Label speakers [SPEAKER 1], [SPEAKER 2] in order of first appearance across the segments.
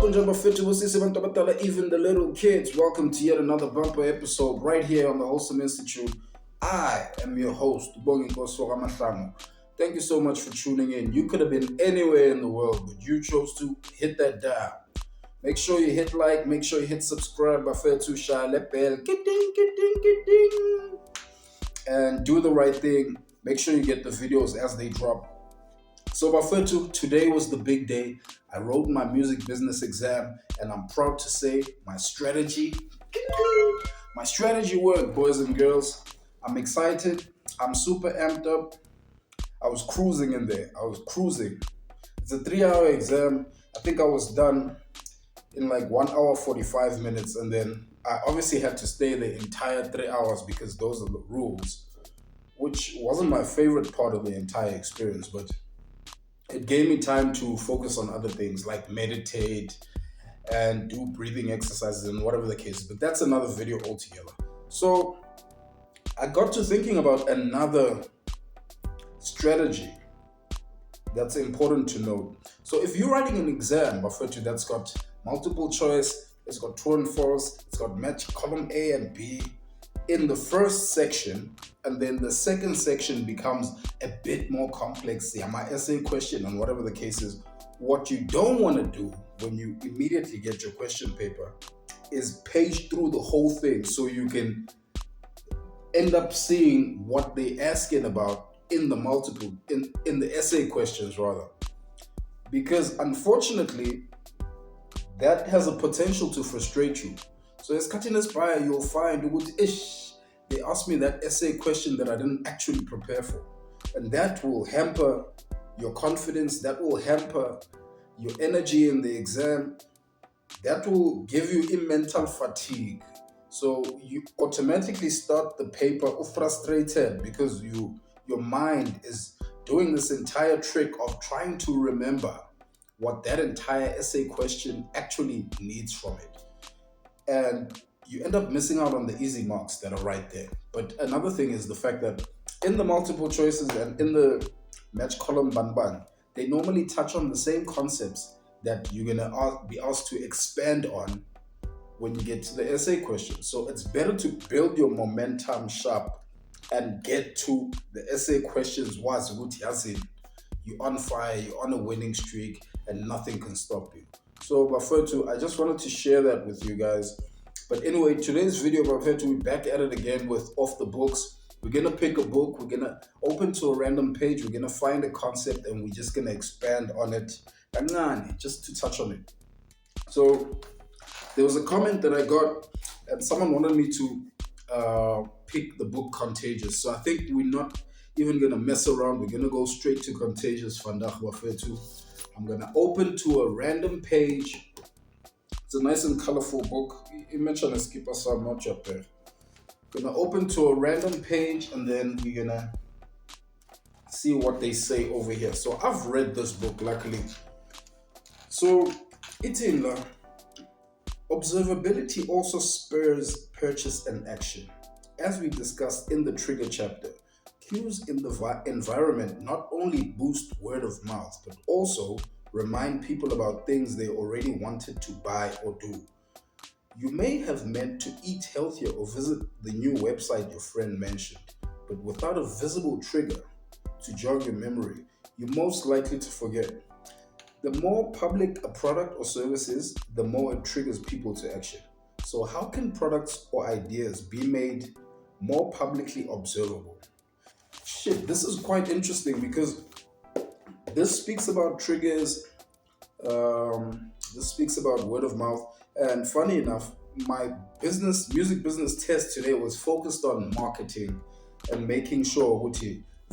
[SPEAKER 1] kunjani bafethu bosisi abantu abadala, even the little kids? Welcome to yet another bumper episode right here on the Wholesome Institute. I am your host, Bongi Nkosi Ramahlangu. Thank you so much for tuning in. You could have been anywhere in the world, but you chose to hit that dial. Make sure you hit like, make sure you hit subscribe, bafethu shale bell, ding, and do the right thing. Make sure you get the videos as they drop. So bafethu, today was the big day. I wrote my music business exam, and I'm proud to say my strategy worked, boys and girls. I'm excited. I'm super amped up. I was cruising in there. It's a 3-hour exam. I think I was done in like 1 hour 45 minutes, and then I obviously had to stay the entire 3 hours because those are the rules, which wasn't my favorite part of the entire experience, but it gave me time to focus on other things like meditate and do breathing exercises and whatever the case is. But that's another video altogether. So I got to thinking about another strategy that's important to note. So if you're writing an exam, Bafetu, that's got multiple choice, it's got true and false, it's got match column A and B in the first section, and then the second section becomes a bit more complex, my essay question and whatever the case is. What you don't want to do when you immediately get your question paper is page through the whole thing so you can end up seeing what they asking about in the multiple, in the essay questions rather. Because unfortunately, that has a potential to frustrate you. So as cutting this by, you'll find they asked me that essay question that I didn't actually prepare for. And that will hamper your confidence, that will hamper your energy in the exam, that will give you mental fatigue. So you automatically start the paper frustrated because your mind is doing this entire trick of trying to remember what that entire essay question actually needs from it. And you end up missing out on the easy marks that are right there. But another thing is the fact that in the multiple choices and in the match column banban, they normally touch on the same concepts that you're gonna be asked to expand on when you get to the essay question. So it's better to build your momentum sharp and get to the essay questions you're on fire, you're on a winning streak, and nothing can stop you. So Bafetu, I just wanted to share that with you guys. But anyway, today's video, Bafetu, we're back at it again with Off the Books. We're gonna pick a book, we're gonna open to a random page, we're gonna find a concept, and we're just gonna expand on it, just to touch on it. So there was a comment that I got, and someone wanted me to pick the book Contagious. So I think we're not even gonna mess around. We're gonna go straight to Contagious. Vandag Bafetu. I'm gonna open to a random page. It's a nice and colorful book. Imagine a skipper some not up there. Gonna open to a random page, and then we're gonna see what they say over here. So I've read this book, luckily. So it's in the observability also spurs purchase and action. As we discussed in the trigger chapter, cues in the environment not only boost word of mouth, but also remind people about things they already wanted to buy or do. You may have meant to eat healthier or visit the new website your friend mentioned, but without a visible trigger to jog your memory, you're most likely to forget. The more public a product or service is, the more it triggers people to action. So how can products or ideas be made more publicly observable? This is quite interesting because this speaks about triggers, this speaks about word of mouth. And funny enough, my music business test today was focused on marketing and making sure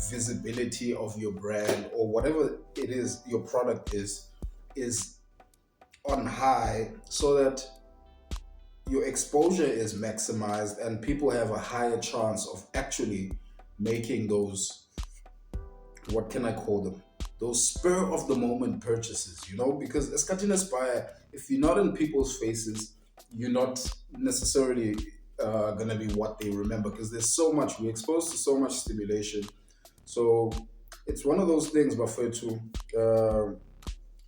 [SPEAKER 1] visibility of your brand or whatever it is your product is on high, so that your exposure is maximized and people have a higher chance of actually making those, what can I call them, those spur of the moment purchases, because esikhathini esibhaya, if you're not in people's faces, you're not necessarily gonna be what they remember, because we're exposed to so much stimulation. So it's one of those things, Bafetu,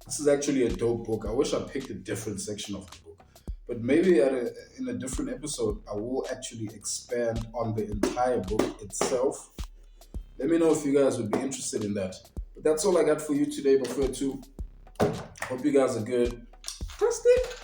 [SPEAKER 1] This is actually a dope book. I wish I picked a different section of the book. But maybe in a different episode, I will actually expand on the entire book itself. Let me know if you guys would be interested in that. But that's all I got for you today, Before 2. Hope you guys are good. Trust it.